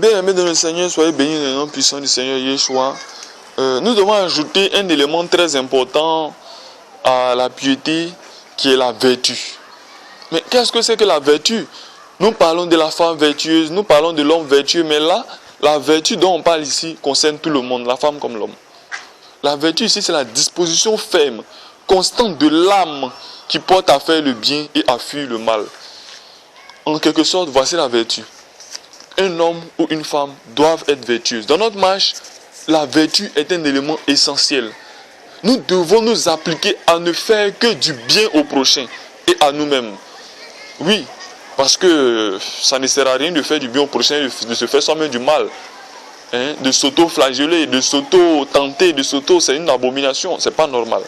bien-aimés de le Seigneur, soyez bénis dans le nom puissant du Seigneur Yeshua. Nous devons ajouter un élément très important à la piété qui est la vertu. Mais qu'est-ce que c'est que la vertu? Nous parlons de la femme vertueuse, nous parlons de l'homme vertueux, mais là, la vertu dont on parle ici concerne tout le monde, la femme comme l'homme. La vertu ici, c'est la disposition ferme, constante de l'âme qui porte à faire le bien et à fuir le mal. En quelque sorte, voici la vertu. Un homme ou une femme doivent être vertueux. Dans notre marche, la vertu est un élément essentiel. Nous devons nous appliquer à ne faire que du bien au prochain et à nous-mêmes. Oui, parce que ça ne sert à rien de faire du bien au prochain et de se faire soi-même du mal. De s'auto-flageller, de s'auto-tenter, c'est une abomination, c'est pas normal.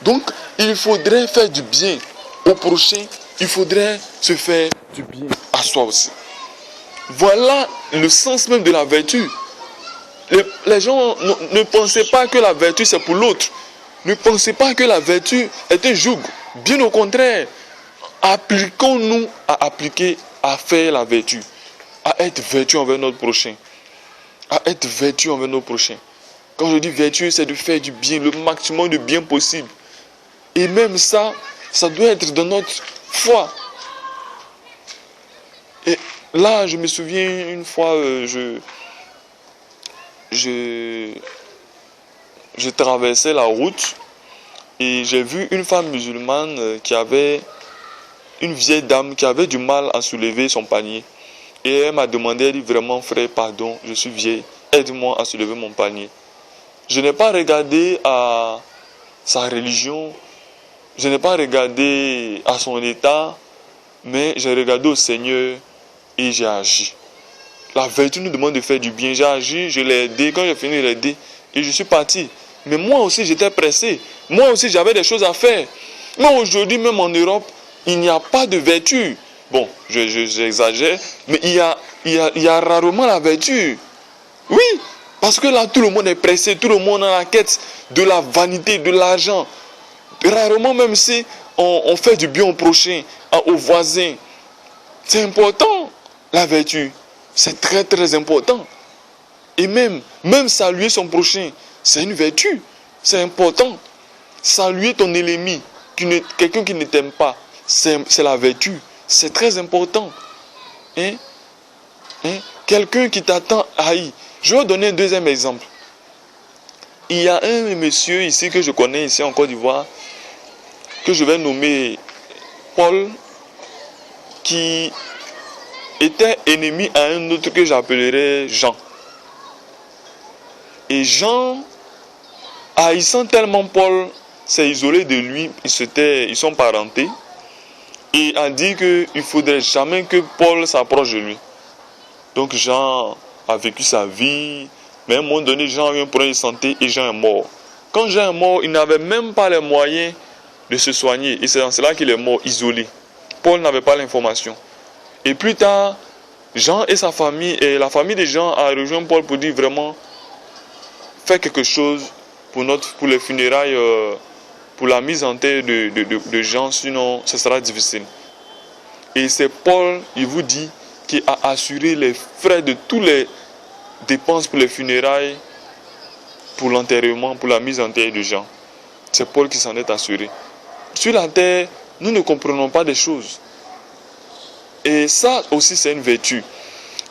Donc, il faudrait faire du bien au prochain, il faudrait se faire du bien à soi aussi. Voilà le sens même de la vertu. Les gens ne pensaient pas que la vertu c'est pour l'autre. Ne pensez pas que la vertu est un joug. Bien au contraire, appliquons-nous à appliquer, à faire la vertu. À être vertueux envers notre prochain. À être vertueux envers notre prochain. Quand je dis vertueux, c'est de faire du bien, le maximum de bien possible. Et même ça doit être dans notre foi. Et là, je me souviens une fois, je traversais la route et j'ai vu une femme musulmane qui avait une vieille dame qui avait du mal à soulever son panier. Et elle m'a demandé, elle dit vraiment frère, pardon, je suis vieille, aide-moi à soulever mon panier. Je n'ai pas regardé à sa religion, je n'ai pas regardé à son état, mais j'ai regardé au Seigneur et j'ai agi. La vertu nous demande de faire du bien. J'ai agi, je l'ai aidé. Quand j'ai fini de l'aider, et je suis parti. Mais moi aussi, j'étais pressé. Moi aussi, j'avais des choses à faire. Mais aujourd'hui, même en Europe, il n'y a pas de vertu. Bon, j'exagère, mais il y a rarement la vertu. Oui, parce que là, tout le monde est pressé. Tout le monde a la quête de la vanité, de l'argent. Rarement, même si on fait du bien au prochain, aux voisins. C'est important, la vertu. C'est très très important. Et même saluer son prochain, c'est une vertu. C'est important. Saluer ton ennemi, quelqu'un qui ne t'aime pas, c'est la vertu. C'est très important. Quelqu'un qui t'attend haï. Je vais vous donner un deuxième exemple. Il y a un monsieur ici que je connais ici en Côte d'Ivoire, que je vais nommer Paul, qui était ennemi à un autre que j'appellerais Jean. Et Jean, haïssant tellement Paul, s'est isolé de lui, ils sont parentés, et a dit qu'il ne faudrait jamais que Paul s'approche de lui. Donc Jean a vécu sa vie, mais à un moment donné, Jean a eu un problème de santé et Jean est mort. Quand Jean est mort, il n'avait même pas les moyens de se soigner, et c'est dans cela qu'il est mort, isolé. Paul n'avait pas l'information. Et plus tard, Jean et sa famille, et la famille de Jean a rejoint Paul pour dire vraiment, fais quelque chose pour les funérailles, pour la mise en terre de Jean, sinon ce sera difficile. Et c'est Paul, il vous dit, qui a assuré les frais de toutes les dépenses pour les funérailles, pour l'enterrement, pour la mise en terre de Jean. C'est Paul qui s'en est assuré. Sur la terre, nous ne comprenons pas des choses. Et ça aussi, c'est une vertu.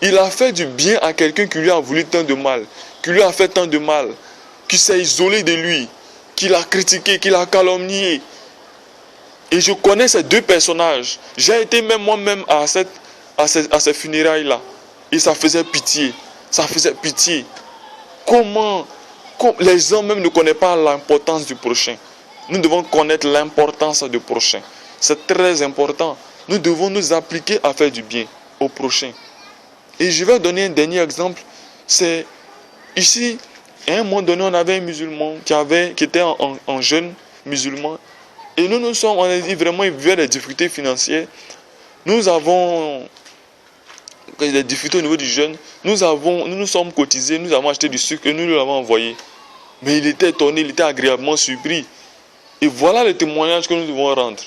Il a fait du bien à quelqu'un qui lui a voulu tant de mal, qui lui a fait tant de mal, qui s'est isolé de lui, qui l'a critiqué, qui l'a calomnié. Et je connais ces deux personnages. J'ai été même moi-même à ces funérailles-là. Et ça faisait pitié. Ça faisait pitié. Comment les gens même ne connaissent pas l'importance du prochain. Nous devons connaître l'importance du prochain. C'est très important. Nous devons nous appliquer à faire du bien au prochain. Et je vais donner un dernier exemple. C'est ici, à un moment donné, on avait un musulman qui était en jeune musulman. Et on a dit vraiment, il vivait des difficultés financières. Nous avons des difficultés au niveau du jeûne. Nous nous sommes cotisés, nous avons acheté du sucre et nous l'avons envoyé. Mais il était étonné, il était agréablement surpris. Et voilà le témoignage que nous devons rendre.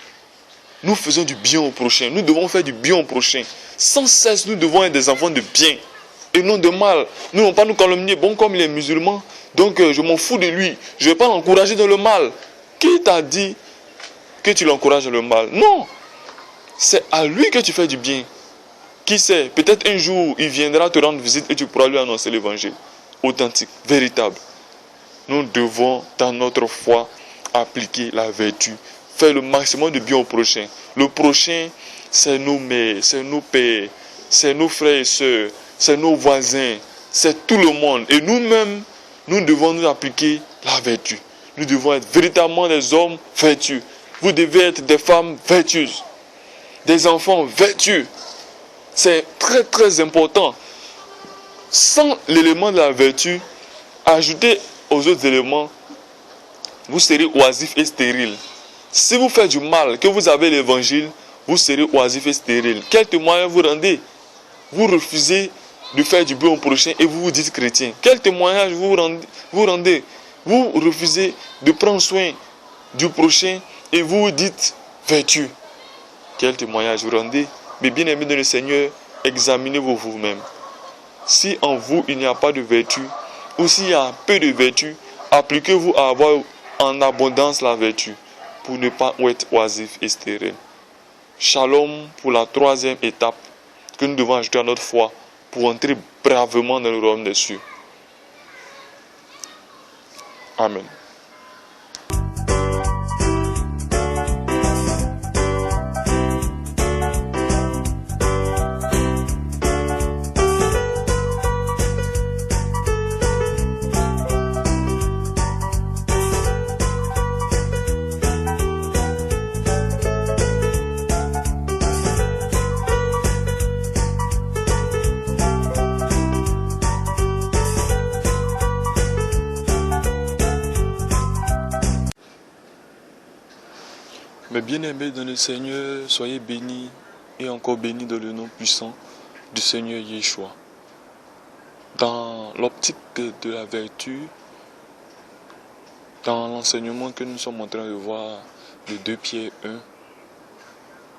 Nous faisons du bien au prochain. Nous devons faire du bien au prochain. Sans cesse, nous devons être des enfants de bien. et non de mal. Nous ne devons pas nous calomnier. Bon, comme il est musulman, donc je m'en fous de lui. Je ne vais pas l'encourager dans le mal. Qui t'a dit que tu l'encourages dans le mal? Non. C'est à lui que tu fais du bien. Qui sait, peut-être un jour, il viendra te rendre visite et tu pourras lui annoncer l'évangile. Authentique, véritable. Nous devons, dans notre foi, appliquer la vertu. Faire le maximum de bien au prochain. Le prochain, c'est nos mères, c'est nos pères, c'est nos frères et sœurs, c'est nos voisins, c'est tout le monde. Et nous-mêmes, nous devons nous appliquer la vertu. Nous devons être véritablement des hommes vertueux. Vous devez être des femmes vertueuses. Des enfants vertueux. C'est très très important. Sans l'élément de la vertu, ajouté aux autres éléments, vous serez oisif et stérile. Si vous faites du mal, que vous avez l'évangile, vous serez oisif et stérile. Quel témoignage vous rendez? Vous refusez de faire du bien au prochain et vous vous dites chrétien. Quel témoignage vous rendez? Vous refusez de prendre soin du prochain et vous vous dites vertu. Quel témoignage vous rendez? Mais bien aimés de le Seigneur, examinez-vous vous-même. Si en vous il n'y a pas de vertu, ou s'il y a peu de vertu, appliquez-vous à avoir en abondance la vertu, pour ne pas être oisif et stérile. Shalom pour la troisième étape que nous devons ajouter à notre foi pour entrer bravement dans le royaume des cieux. Amen. Mes bien-aimés dans le Seigneur, soyez bénis et encore bénis dans le nom puissant du Seigneur Yeshua. Dans l'optique de la vertu, dans l'enseignement que nous sommes en train de voir de 2 Pierre 1,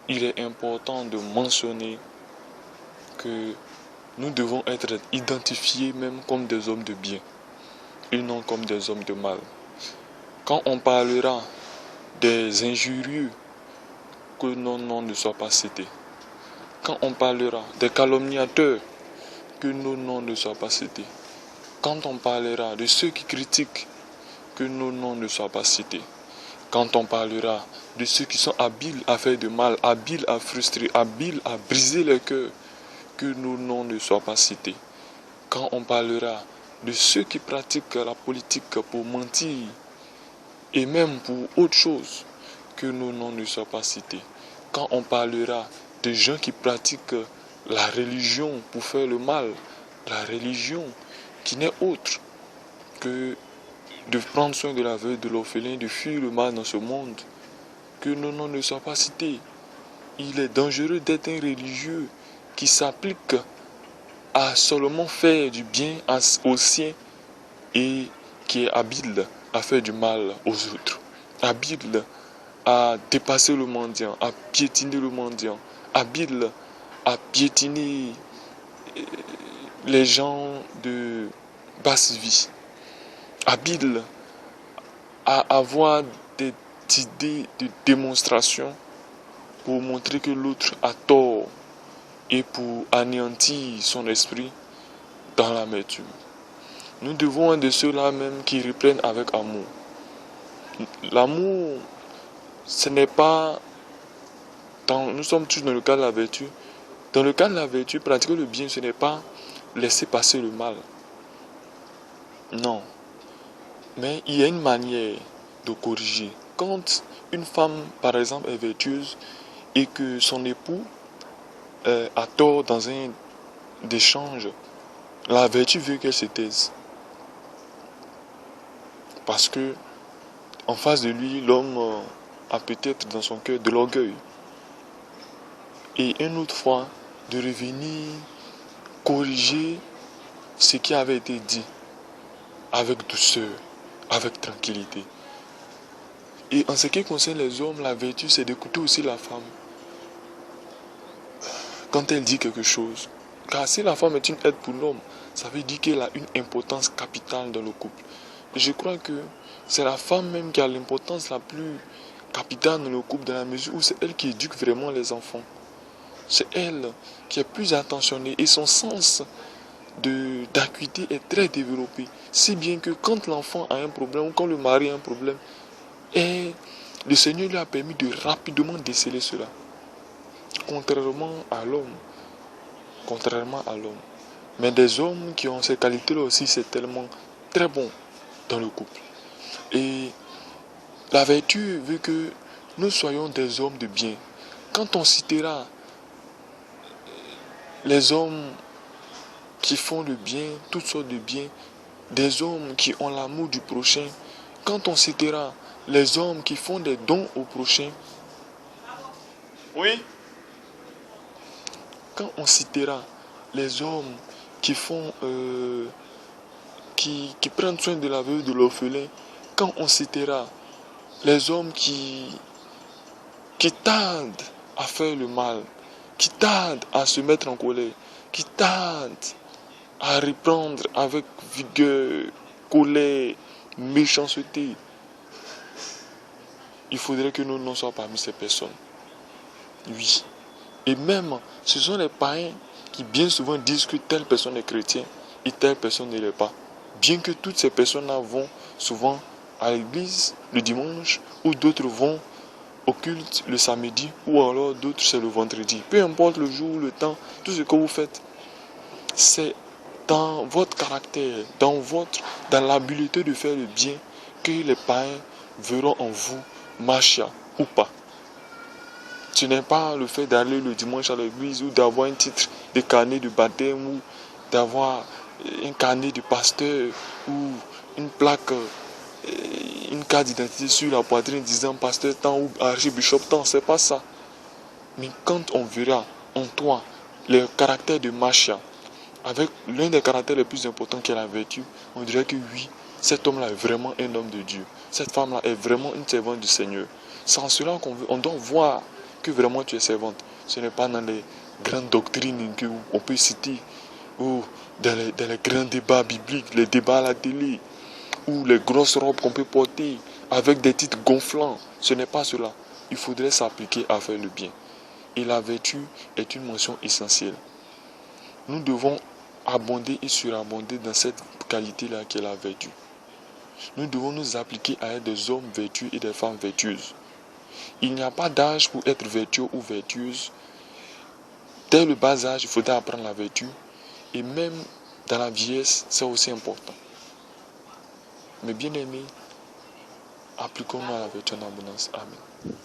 il est important de mentionner que nous devons être identifiés même comme des hommes de bien et non comme des hommes de mal. Quand on parlera des injurieux, que nos noms ne soient pas cités. Quand on parlera des calomniateurs, que nos noms ne soient pas cités. Quand on parlera de ceux qui critiquent, que nos noms ne soient pas cités. Quand on parlera de ceux qui sont habiles à faire du mal, habiles à frustrer, habiles à briser le cœur, que nos noms ne soient pas cités. Quand on parlera de ceux qui pratiquent la politique pour mentir, et même pour autre chose, que nos noms ne soient pas cités. Quand on parlera de gens qui pratiquent la religion pour faire le mal, la religion qui n'est autre que de prendre soin de la veuve, de l'orphelin, de fuir le mal dans ce monde, que nos noms ne soient pas cités. Il est dangereux d'être un religieux qui s'applique à seulement faire du bien aux siens et qui est habile à faire du mal aux autres, habile à dépasser le mendiant, à piétiner le mendiant, habile à piétiner les gens de basse vie, habile à avoir des idées de démonstration pour montrer que l'autre a tort et pour anéantir son esprit dans l'amertume. Nous devons être de ceux-là même qui reprennent avec amour. L'amour, ce n'est pas... Nous sommes tous dans le cas de la vertu. Dans le cas de la vertu, pratiquer le bien, ce n'est pas laisser passer le mal. Non. Mais il y a une manière de corriger. Quand une femme, par exemple, est vertueuse et que son époux a tort dans un échange, la vertu veut qu'elle se taise. Parce que en face de lui, l'homme a peut-être dans son cœur de l'orgueil. Et une autre fois, de revenir corriger ce qui avait été dit avec douceur, avec tranquillité. Et en ce qui concerne les hommes, la vertu, c'est d'écouter aussi la femme. Quand elle dit quelque chose, Car si la femme est une aide pour l'homme, ça veut dire qu'elle a une importance capitale dans le couple. Et je crois que c'est la femme même qui a l'importance la plus capitale dans le couple, dans la mesure où c'est elle qui éduque vraiment les enfants. C'est elle qui est plus attentionnée et son sens d'acuité est très développé. Si bien que quand l'enfant a un problème ou quand le mari a un problème, et le Seigneur lui a permis de rapidement déceler cela. Contrairement à l'homme. Mais des hommes qui ont ces qualités-là aussi, c'est tellement très bon dans le couple. Et la vertu veut que nous soyons des hommes de bien. Quand on citera les hommes qui font le bien, toutes sortes de bien, des hommes qui ont l'amour du prochain, quand on citera les hommes qui font des dons au prochain, oui, quand on citera les hommes qui font, qui prennent soin de la veuve, de l'orphelin, quand on citera les hommes qui tardent à faire le mal, qui tardent à se mettre en colère, qui tardent à reprendre avec vigueur, colère, méchanceté, il faudrait que nous ne soyons parmi ces personnes. Oui. Et même, ce sont les païens qui bien souvent disent que telle personne est chrétienne et telle personne ne l'est pas. Bien que toutes ces personnes-là vont souvent à l'église le dimanche, ou d'autres vont au culte le samedi, ou alors d'autres c'est le vendredi. Peu importe le jour, le temps, tout ce que vous faites, c'est dans votre caractère, dans l'habileté de faire le bien, que les païens verront en vous Machia ou pas. Ce n'est pas le fait d'aller le dimanche à l'église ou d'avoir un titre de carnet de baptême ou d'avoir un carnet de pasteur ou une plaque, une carte d'identité sur la poitrine disant pasteur tant ou archibishop tant, c'est pas ça. Mais quand on verra en toi le caractère de Machia, avec l'un des caractères les plus importants qui est la vertu, on dirait que oui, cet homme-là est vraiment un homme de Dieu. Cette femme-là est vraiment une servante du Seigneur. C'est en cela qu'on doit voir que vraiment tu es servante. Ce n'est pas dans les grandes doctrines qu'on peut citer, ou dans les grands débats bibliques, les débats à la télé, ou les grosses robes qu'on peut porter avec des titres gonflants. Ce n'est pas cela. Il faudrait s'appliquer à faire le bien. Et la vertu est une mention essentielle. Nous devons abonder et surabonder dans cette qualité-là qui est la vertu. Nous devons nous appliquer à être des hommes vertueux et des femmes vertueuses. Il n'y a pas d'âge pour être vertueux ou vertueuse. Dès le bas âge, il faudra apprendre la vertu. Et même dans la vieillesse, c'est aussi important. Mais bien aimés, appliquons-nous à la vertu en abondance. Amen.